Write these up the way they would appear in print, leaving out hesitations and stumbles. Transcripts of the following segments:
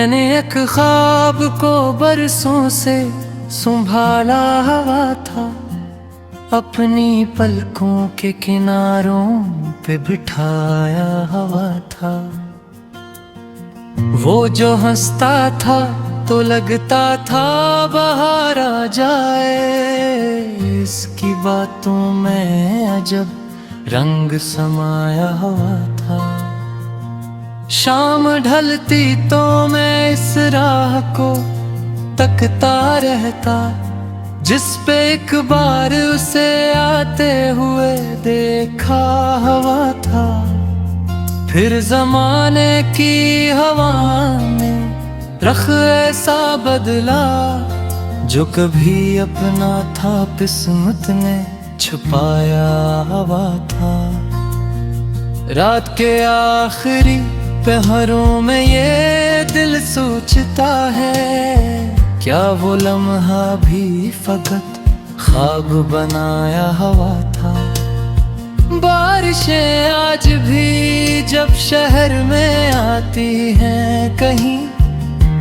मैंने एक ख्वाब को बरसों से संभाला हुआ था, अपनी पलकों के किनारों पे बिठाया हुआ था। वो जो हंसता था तो लगता था बाहर आ जाए, इसकी बातों में अजब रंग समाया हुआ था। शाम ढलती तो मैं इस राह को तकता रहता, जिस पे एक बार उसे आते हुए देखा हुआ था। फिर जमाने की हवा ने रख ऐसा बदला, जो कभी अपना था किस्मत ने छुपाया हुआ था। रात के आखिरी पहरों में ये दिल सोचता है, क्या वो लम्हा भी फकत ख्वाब बनाया हुआ था। बारिशें आज भी जब शहर में आती हैं कहीं,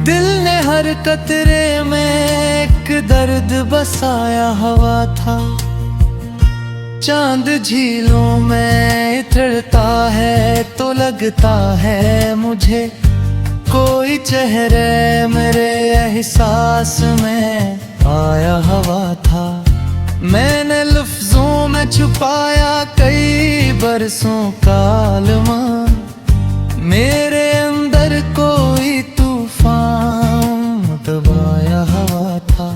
दिल ने हर कतरे में एक दर्द बसाया हुआ था। चांद झीलों में उतरता है तो लगता है मुझे कोई चेहरे मेरे एहसास में आया हुआ था। मैंने लफ्जों में छुपाया कई बरसों का आलमा, मेरे अंदर कोई तूफान दबाया हुआ था।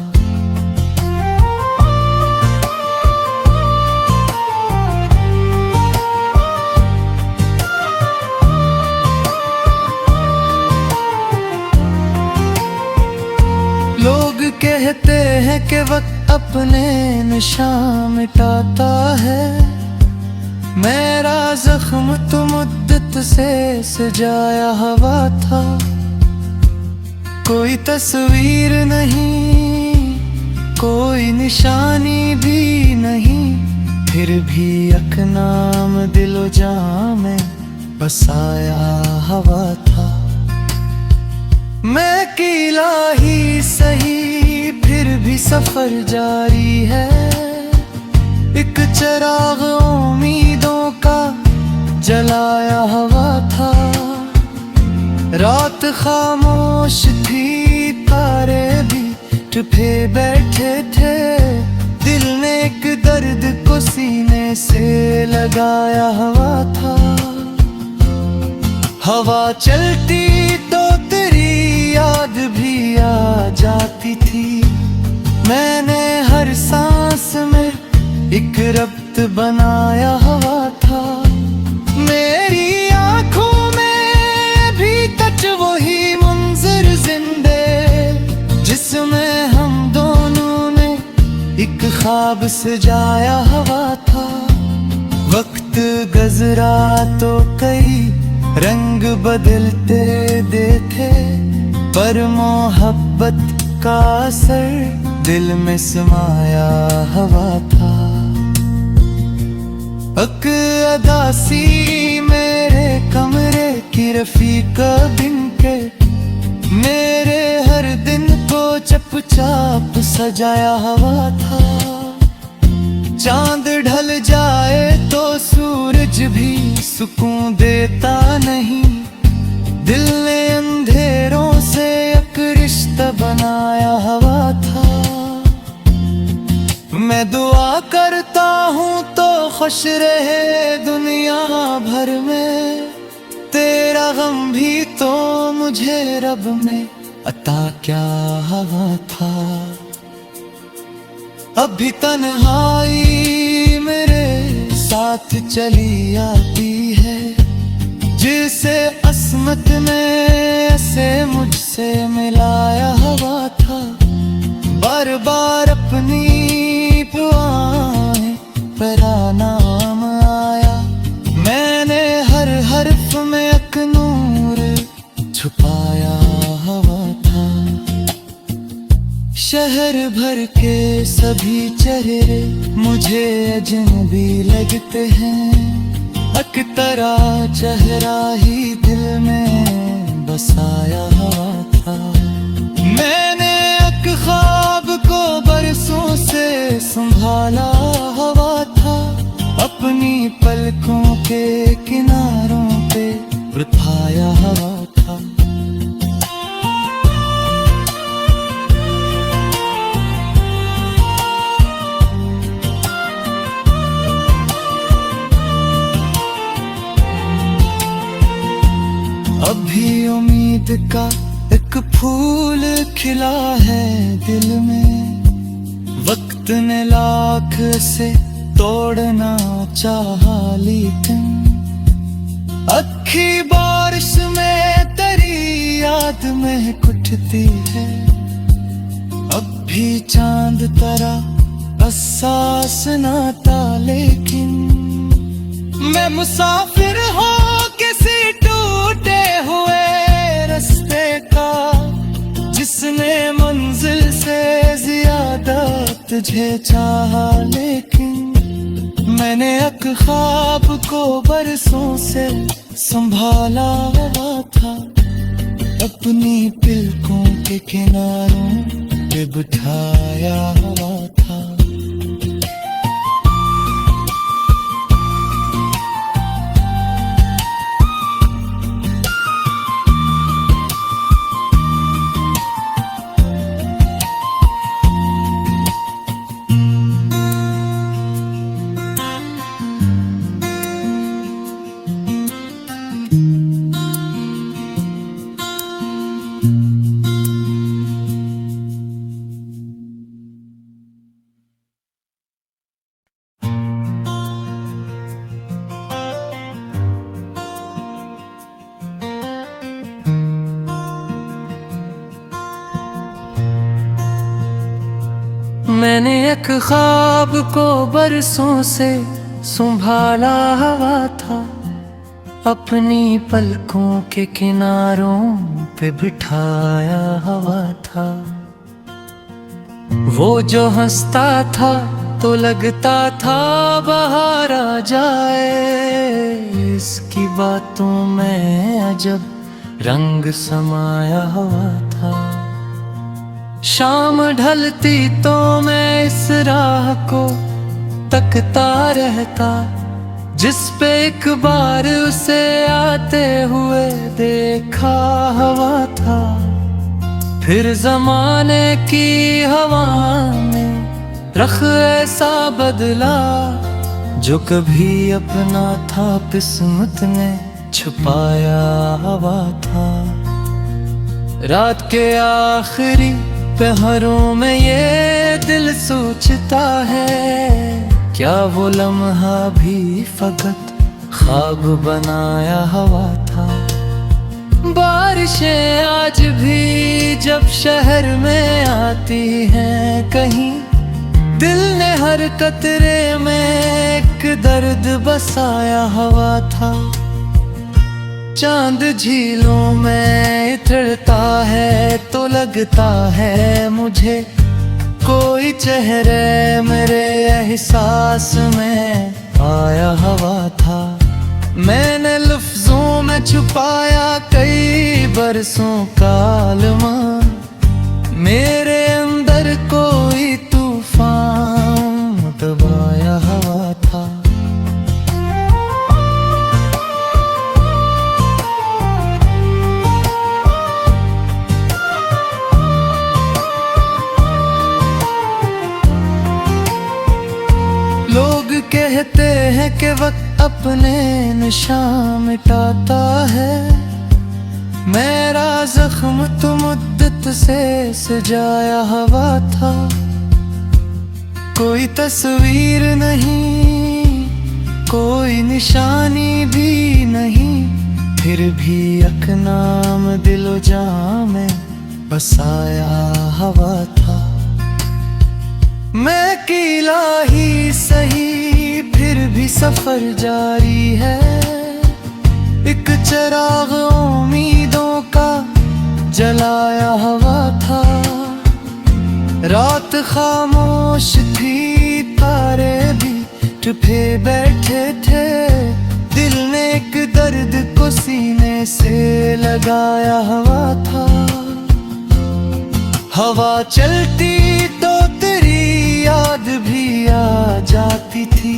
लोग कहते हैं कि वक्त अपने निशान मिटाता है, मेरा जख्म तो मुद्दत से सजाया हुआ था। कोई तस्वीर नहीं, कोई निशानी भी नहीं, फिर भी एक नाम दिलो जां में बसाया हुआ था। मैं अकेला ही सही फिर भी सफर जारी है, एक चिराग उम्मीदों का जलाया हुआ था। रात खामोश थी, तारे भी चुपे बैठे थे, दिल ने एक दर्द को सीने से लगाया हुआ था। हवा चलती तो याद भी आ जाती थी, मैंने हर सांस में एक रब्त बनाया हुआ था। मेरी आंखों में भी तक वही मंजर जिंदे, जिसमें हम दोनों ने एक ख्वाब सजाया हुआ था। वक्त गुजरा तो कई रंग बदलते देखे, पर मोहब्बत का असर दिल में समाया हुआ था। एक अदासी मेरे कमरे की रफीका बिन के, मेरे हर दिन को चुपचाप सजाया हुआ था। चांद ढल जाए तो सूरज भी सुकून देता नहीं, दिल ने अंधेरों से एक रिश्ता बनाया हुआ था। मैं दुआ करता हूँ तो खुश रहे दुनिया भर में, तेरा गम भी तो मुझे रब ने अता क्या हुआ था। अभी तन्हाई मेरे साथ चली आती है, जिसे अस्मत ने ऐसे मुझसे मिलाया हुआ था। बार बार अपनी दुआएं पर नाम आया, मैंने हर हर्फ में एक नूर छुपाया हुआ था। शहर भर के सभी चेहरे मुझे अजनबी लगते हैं, एक तेरा चेहरा ही दिल में बसाया हुआ था। था। मैंने एक ख्वाब को बरसों से संभाला हुआ था, अपनी पलकों के किनारों पे बिठाया हुआ था। अभी उम्मीद का एक फूल खिला है दिल में, वक्त ने लाख से तोड़ना चाहा लेकिन अक्खी बारिश में तेरी याद में उठती है। अब भी चांद तारा एहसास ना था लेकिन मैं मुसाफिर हूँ किसी टूटे हुए रास्ते का, जिसने मंजिल से ज्यादा तुझे चाहा लेकिन मैंने एक ख्वाब को बरसों से संभाला हुआ था, अपनी पलकों के किनारों पे बिठाया हुआ था। मैंने एक ख्वाब को बरसों से संभाला हुआ था, अपनी पलकों के किनारों पे बिठाया हुआ था। वो जो हंसता था तो लगता था बाहर आ जाए, इसकी बातों में अजब रंग समाया हुआ था। शाम ढलती तो मैं इस राह को तकता रहता, जिस पे एक बार उसे आते हुए देखा हुआ था। फिर जमाने की हवा ने रख ऐसा बदला, जो कभी अपना था किस्मत ने छुपाया हुआ था। रात के आखिरी पहरों में ये दिल सोचता है, क्या वो लम्हा भी फकत ख्वाब बनाया हुआ था। बारिशें आज भी जब शहर में आती हैं कहीं, दिल ने हर कतरे में एक दर्द बसाया हुआ था। चांद झीलों में उतरता है तो लगता है मुझे कोई चेहरे मेरे एहसास में आया हुआ था। मैंने लफ्जों में छुपाया कई बरसों का अरमान, मेरे अंदर कोई तूफान दबाया हुआ था। लोग कहते हैं कि वक्त अपने निशान मिटाता है, मेरा जख्म तो मुद्दत से सजाया हुआ था। कोई तस्वीर नहीं, कोई निशानी भी नहीं, फिर भी एक नाम दिलो जां में बसाया हुआ था। मैं अकेला ही सही फिर भी सफर जारी है, एक चिराग उम्मीदों का जलाया हुआ था। रात खामोश थी, तारे भी चुपे बैठे थे, दिल ने एक दर्द को सीने से लगाया हुआ था। हवा चलती तो तेरी याद भी आ जाती थी।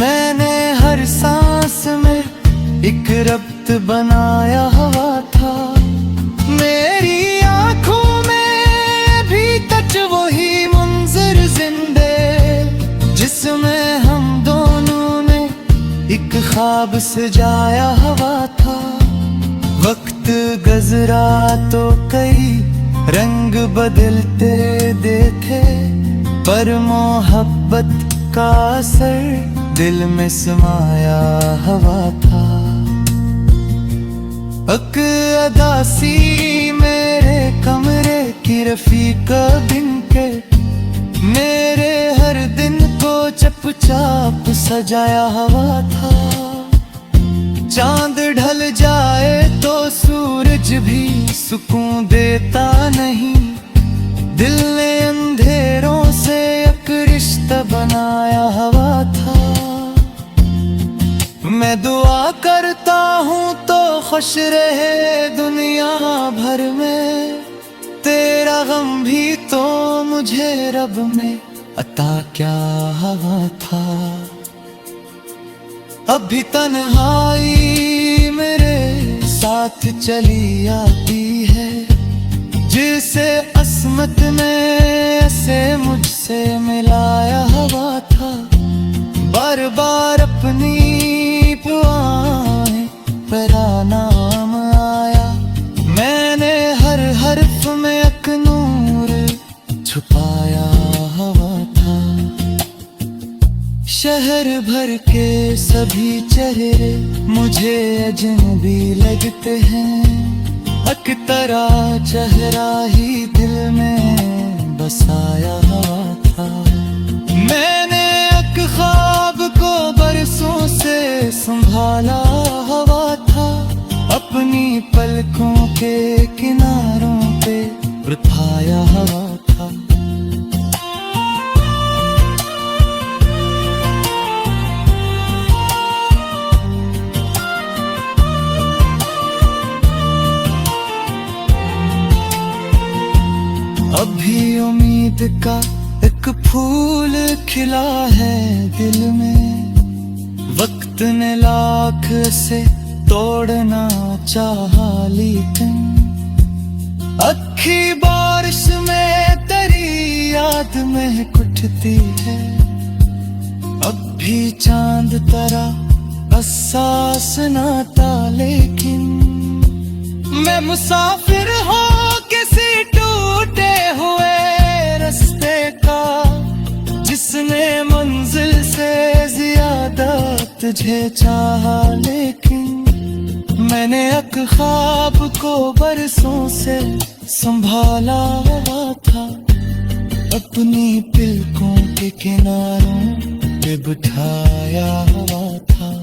मैंने हर सांस में एक रब्त बनाया हुआ था। मेरी आंखों में भी टच वही मंजर जिंदे, जिसमें हम दोनों ने एक ख्वाब सजाया हुआ था। वक्त गुजरा तो कई रंग बदलते देखे, पर मोहब्बत का असर दिल में समाया हुआ था। एक अदासी मेरे कमरे की रफीका बिन के, मेरे हर दिन को चुपचाप सजाया हुआ था। चांद ढल जाए तो सूरज भी सुकून देता नहीं। दिल ने अंधेरों से एक रिश्ता बनाया हुआ था। मैं दुआ करता हूँ तो खुश रहे दुनिया भर में, तेरा गम भी तो मुझे रब ने अता क्या हुआ था। अभी तन्हाई मेरे साथ चली आती है, जिसे अस्मत ने ऐसे मुझसे मिलाया हुआ था। बार बार अपनी पुआएं पर नाम आया, मैंने हर हर्फ में एक नूर छुपाया हुआ था। शहर भर के सभी चेहरे मुझे अजनबी लगते हैं, एक तरह चेहरा ही दिल में बसाया हुआ था। मैंने एक ख्वाब को बरसों से संभाला हुआ था, अपनी पलकों के किनारों पे बिठाया हुआ था। अभी उम्मीद का एक फूल खिला है दिल में, वक्त ने लाख से तोड़ना चाहा लेकिन अखी बारिश में तेरी याद में उठती है। अब भी चांद तरह एहसास ना था, लेकिन मैं मुसाफिर हूँ किसी टूटे हुए रास्ते का, जिसने मंजिल से ज्यादा तुझे चाहा। लेकिन मैंने एक ख्वाब को बरसों से संभाला हुआ था, अपनी पलकों के किनारों पे बिठाया हुआ था।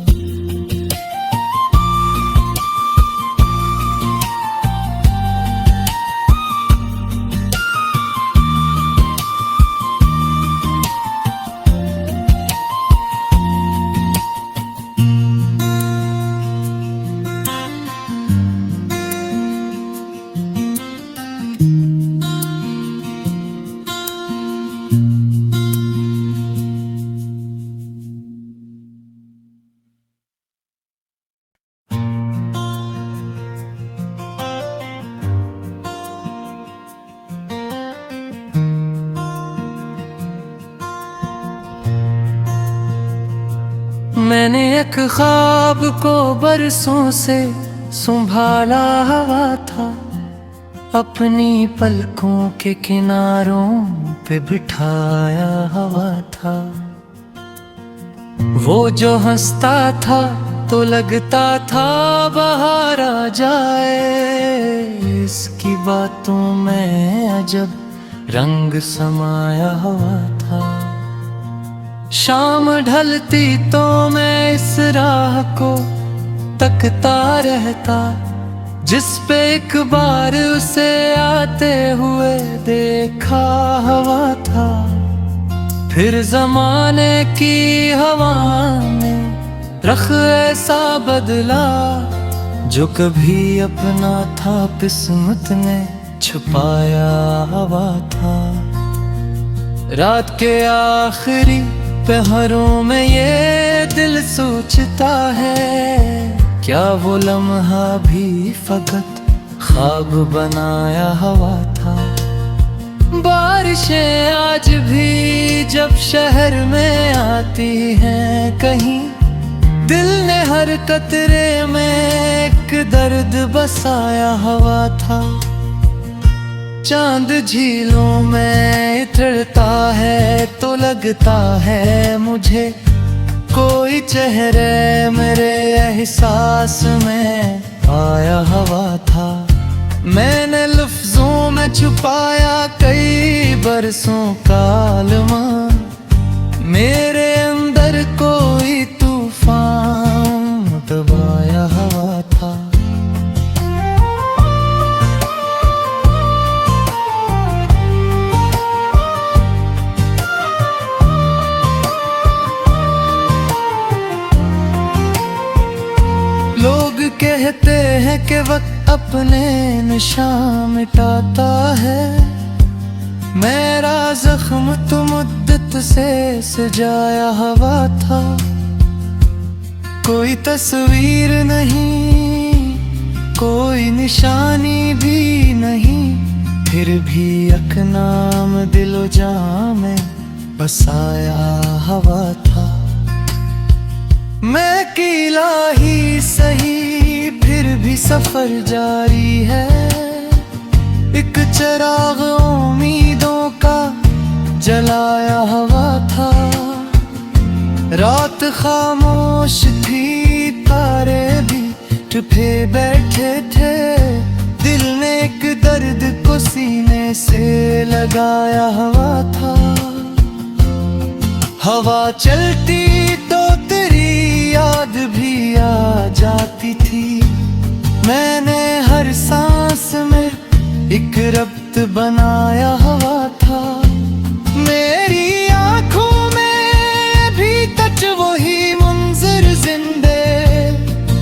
मैंने एक ख्वाब को बरसों से संभाला हुआ था, अपनी पलकों के किनारों पे बिठाया हुआ था। वो जो हंसता था तो लगता था बाहर आ जाए, इसकी बातों में अजब रंग समाया हुआ था। शाम ढलती तो मैं इस राह को तकता रहता, जिस पे एक बार उसे आते हुए देखा हुआ था। फिर जमाने की हवा ने रख ऐसा बदला, जो कभी अपना था किस्मत ने छुपाया हुआ था। रात के आखिरी पहरों में ये दिल सोचता है, क्या वो लम्हा भी फकत ख्वाब बनाया हुआ था। बारिशें आज भी जब शहर में आती हैं कहीं, दिल ने हर कतरे में एक दर्द बसाया हुआ था। चांद झीलों में उतरता है तो लगता है मुझे कोई चेहरे मेरे एहसास में आया हुआ था। मैंने लफ्जों में छुपाया कई बरसों का अलमा, मेरे अंदर कोई तूफान दबाया हुआ था। लोग कहते हैं कि वक्त अपने निशान मिटाता है, मेरा जख्म तो मुद्दत से सजाया हुआ था। कोई तस्वीर नहीं, कोई निशानी भी नहीं, फिर भी एक नाम दिलो जां में बसाया हुआ था। मैं अकेला ही सही फिर भी सफर जारी है, एक चिराग उम्मीदों का जलाया हुआ था। रात खामोश थी, तारे भी चुपे बैठे थे, दिल ने एक दर्द को सीने से लगाया हुआ था। हवा चलती तो याद भी आ जाती थी, मैंने हर सांस में एक रब्त बनाया हुआ था। मेरी आंखों में भी तच वही मंजर जिंदे,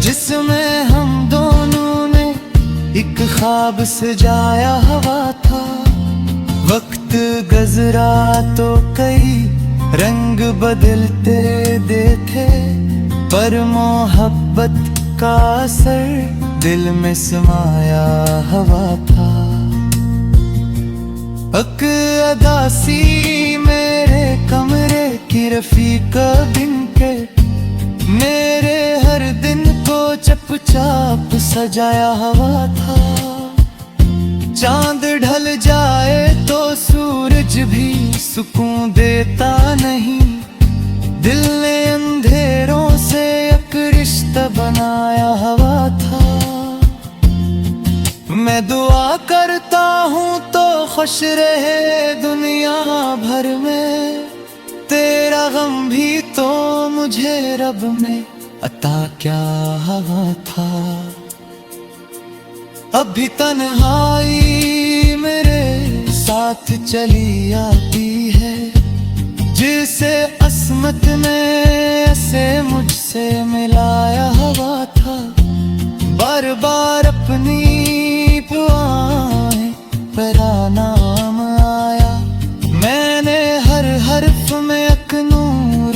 जिसमें हम दोनों ने एक ख्वाब सजाया हुआ था। वक्त गुजरा तो कई रंग बदलते देखे, पर मोहब्बत का असर दिल में समाया हुआ था। एक अदासी मेरे कमरे की रफीका बिन के, मेरे हर दिन को चुपचाप सजाया हुआ था। चांद ढल जाए तो सूरज भी सुकून देता नहीं, दिल ने अंधेरों से एक रिश्ता बनाया हुआ था। मैं दुआ करता हूँ तो खुश रहे दुनिया भर में, तेरा गम भी तो मुझे रब ने अता क्या हुआ था। अभी तन्हाई मेरे साथ चली आती है, जिसे अस्मत ने ऐसे मुझसे मिलाया हुआ था। बार बार अपनी दुआएं पर नाम आया, मैंने हर हर्फ में एक नूर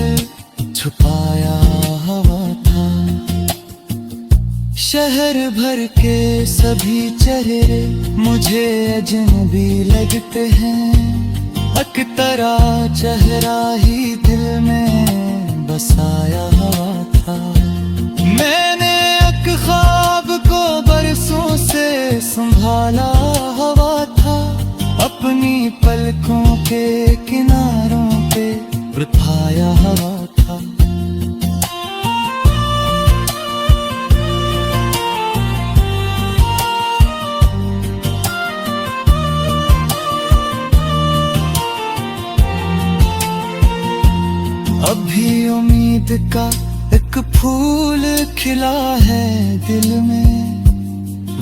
छुपाया हुआ था। शहर भर के सभी चेहरे मुझे अजनबी लगते हैं, एक तरह चेहरा ही दिल में बसाया हुआ था। मैंने एक ख्वाब को बरसों से संभाला हुआ था, अपनी पलकों के किनारों पे बिठाया हुआ था। अभी उम्मीद का एक फूल खिला है दिल में,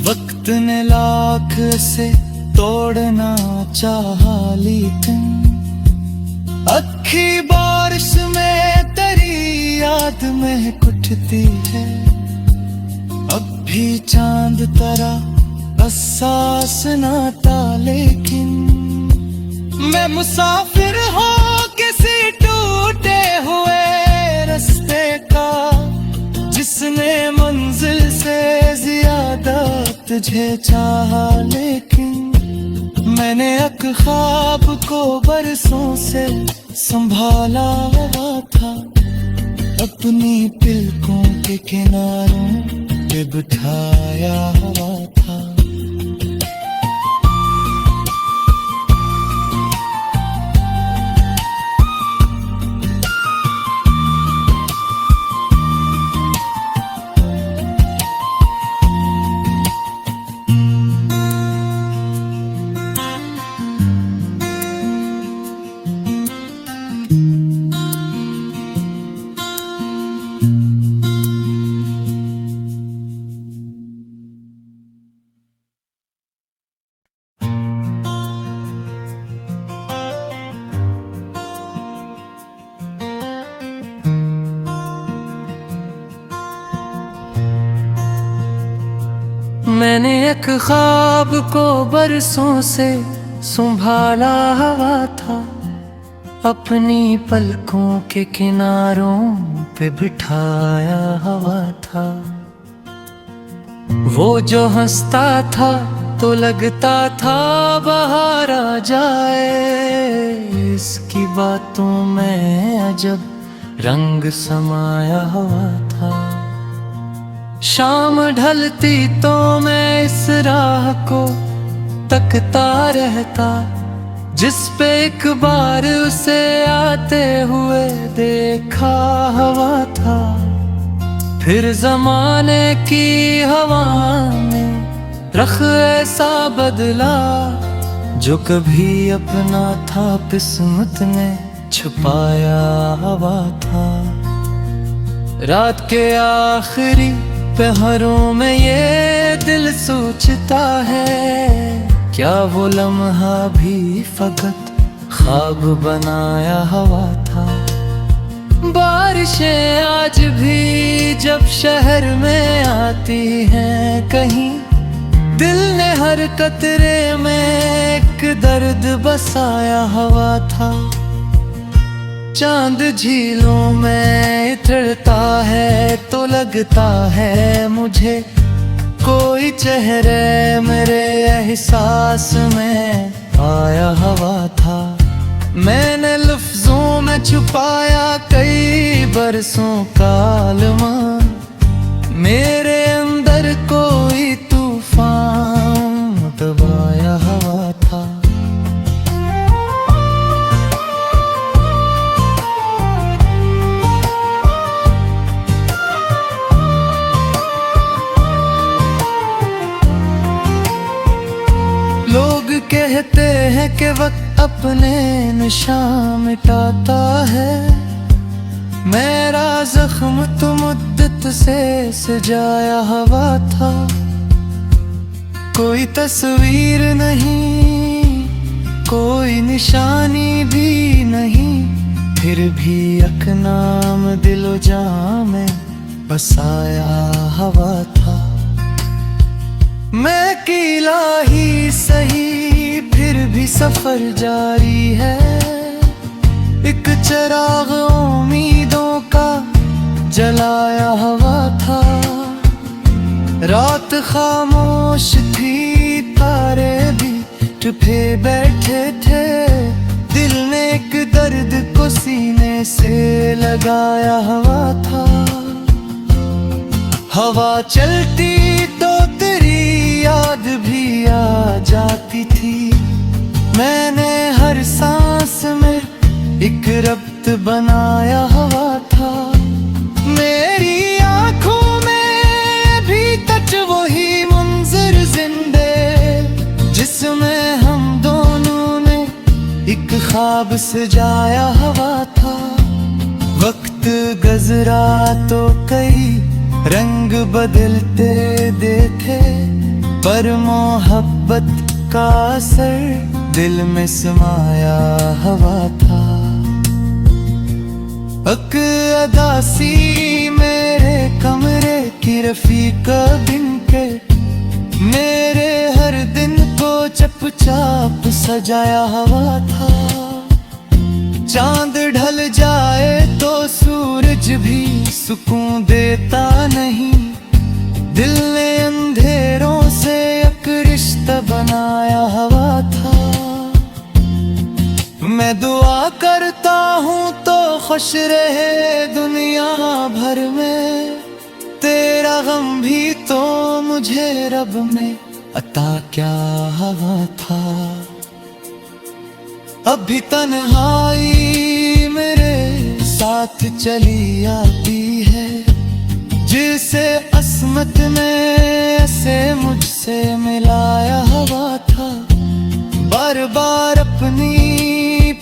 वक्त ने लाख से तोड़ना चाहा लेकिन, अक्खी बारिश में तेरी याद में उठती है। अब भी चांद तारा एहसास ना था, लेकिन मैं मुसाफिर हूँ किसी टूटे हुए रास्ते का, जिसने मंजिल से ज्यादा तुझे चाहा। लेकिन मैंने एक ख्वाब को बरसों से संभाला हुआ था, अपनी पलकों के किनारों पे बिठाया हुआ था। मैंने एक ख्वाब को बरसों से संभाला हुआ था, अपनी पलकों के किनारों पे बिठाया हुआ था। वो जो हंसता था तो लगता था बाहर आ जाए, इसकी बातों में अजब रंग समाया हुआ था। शाम ढलती तो मैं इस राह को तकता रहता, जिस पे एक बार उसे आते हुए देखा हुआ था। फिर जमाने की हवा ने रख ऐसा बदला, जो कभी अपना था किस्मत ने छुपाया हुआ था। रात के आखिरी पहरों में ये दिल सोचता है, क्या वो लम्हा भी फकत ख्वाब बनाया हुआ था। बारिशें आज भी जब शहर में आती हैं कहीं, दिल ने हर कतरे में एक दर्द बसाया हुआ था। चांद झीलों में उतरता है तो लगता है मुझे कोई चेहरे मेरे एहसास में आया हुआ था। मैंने लफ्जों में छुपाया कई बरसों का अरमान, मेरे अंदर कोई तूफान दबाया हुआ था। लोग कहते हैं कि वक्त अपने निशान मिटाता है, मेरा जख्म तो मुद्दत से सजाया हुआ था। कोई तस्वीर नहीं, कोई निशानी भी नहीं, फिर भी एक नाम दिलो जां में बसाया हुआ था। मैं अकेला ही सही फिर भी सफर जारी है, एक चिराग उम्मीदों का जलाया हुआ था। रात खामोश थी, तारे भी चुपे बैठे थे, दिल ने एक दर्द को सीने से लगाया हुआ था। हवा चलती तो तेरी याद भी आ जाती थी, मैंने हर सांस में एक रब्त बनाया हुआ था। मेरी आंखों में भी तक वही मंजर जिंदे, जिसमें हम दोनों ने एक ख्वाब सजाया हुआ था। वक्त गुजरा तो कई रंग बदलते देखे, पर मोहब्बत का असर दिल में समाया हुआ था। अक अदासी मेरे कमरे की रफीका दिन के, मेरे हर दिन को चुपचाप सजाया हवा था। चांद ढल जाए तो सूरज भी सुकून देता नहीं। दिल ने अंधेरों से एक रिश्ता बनाया हवा था। मैं दुआ करता हूँ तो खुश रहे दुनिया भर में। तेरा गम भी तो मुझे रब ने अता क्या हवा था। अभी तन्हाई मेरे साथ चली आती है। जिसे अस्मत ने ऐसे मुझसे मिलाया हवा था। बार बार अपनी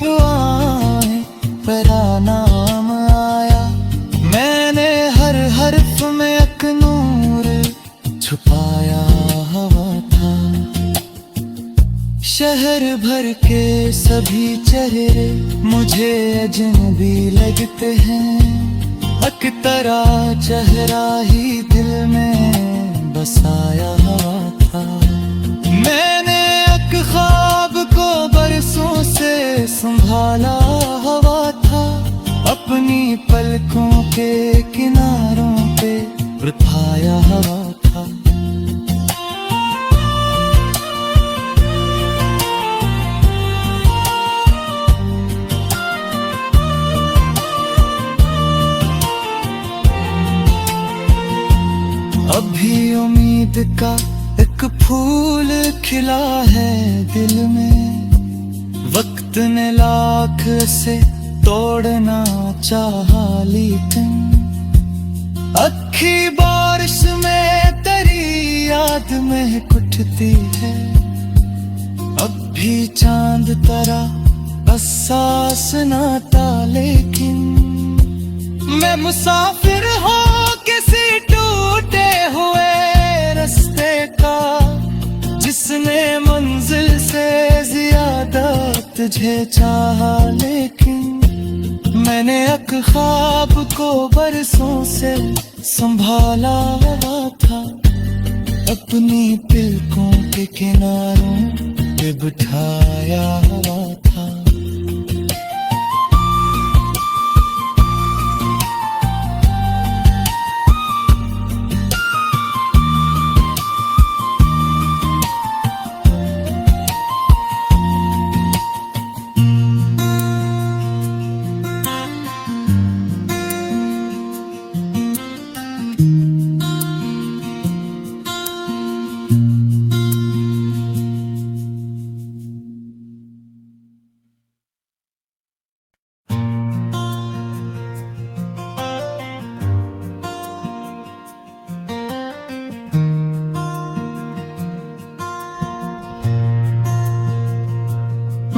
दुआएं पर नाम आया। मैंने हर हर्फ में एक नूर छुपाया हवा था। शहर भर के सभी चेहरे मुझे अजनबी लगते हैं। एक तरह चेहरा ही दिल में बसाया हुआ था। मैंने एक ख्वाब को बरसों से संभाला हुआ था। अपनी पलकों के किनारों पे बिठाया हुआ था। अभी उम्मीद का एक फूल खिला है दिल में। वक्त ने लाख से तोड़ना चाहा लेकिन अक्खी बारिश में तेरी याद में उठती है। अब भी चांद तरा एहसास ना था लेकिन मैं मुसाफिर हूँ किसी टूटे हुए रास्ते का। जिसने मंजिल से ज्यादा तुझे चाहा लेकिन मैंने एक ख्वाब को बरसों से संभाला हुआ था। अपनी पलकों के किनारों पे बिठाया हुआ था।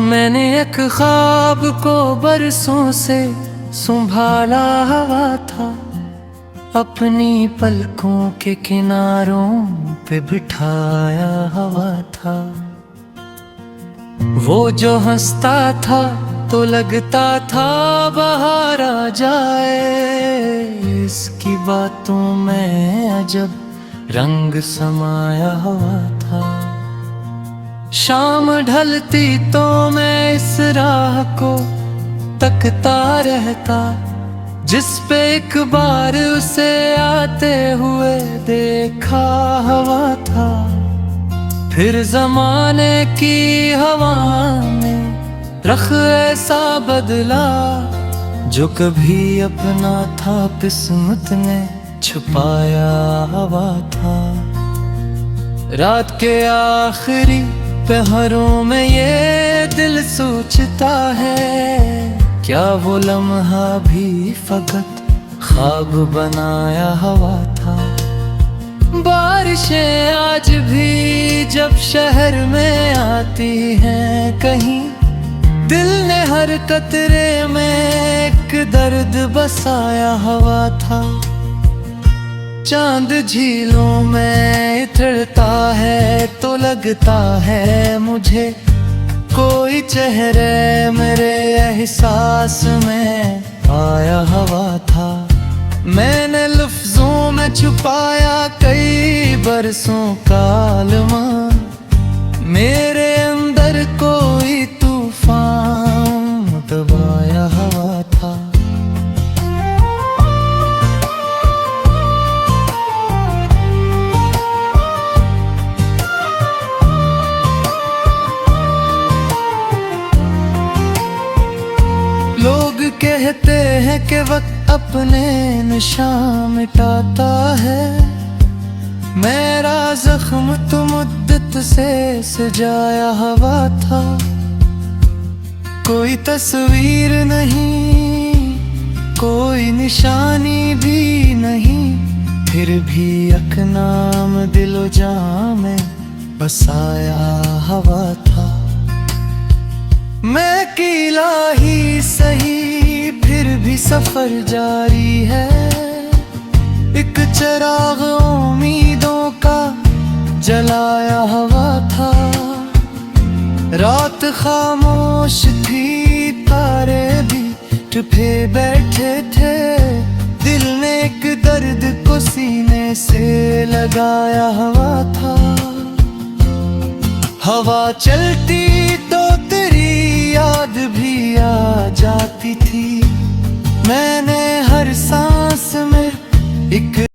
मैंने एक ख्वाब को बरसों से संभाला हुआ था। अपनी पलकों के किनारों पे बिठाया हुआ था। वो जो हंसता था तो लगता था बाहर आ जाए। इसकी बातों में अजब रंग समाया हुआ था। शाम ढलती तो मैं इस राह को तकता रहता जिस पे एक बार उसे आते हुए देखा हुआ था। फिर जमाने की हवा ने रख ऐसा बदला जो कभी अपना था किस्मत ने छुपाया हुआ था। रात के आखिरी पहरों में ये दिल सोचता है क्या वो लम्हा भी फकत ख्वाब बनाया हुआ था। बारिशें आज भी जब शहर में आती हैं कहीं दिल ने हर कतरे में एक दर्द बसाया हुआ था। चांद झीलों में उतरता है तो लगता है मुझे कोई चेहरे मेरे एहसास में आया हुआ था। मैंने लफ्जों में छुपाया कई बरसों का आलमा, मेरे अंदर कोई तूफान दबाया हवा था। लोग कहते हैं कि वक्त अपने निशान मिटाता है, मेरा जख्म तो मुद्दत से सजाया हुआ था। कोई तस्वीर नहीं, कोई निशानी भी नहीं, फिर भी एक नाम दिलो जां में बसाया हुआ था। मैं अकेला ही सही, फिर भी सफर जारी है। एक चिराग उम्मीदों का जलाया हुआ था। रात खामोश थी, तारे भी चुपे बैठे थे। दिल ने एक दर्द को सीने से लगाया हुआ था। हवा चलती तो तेरी याद भी आ जाती थी। मैंने हर सांस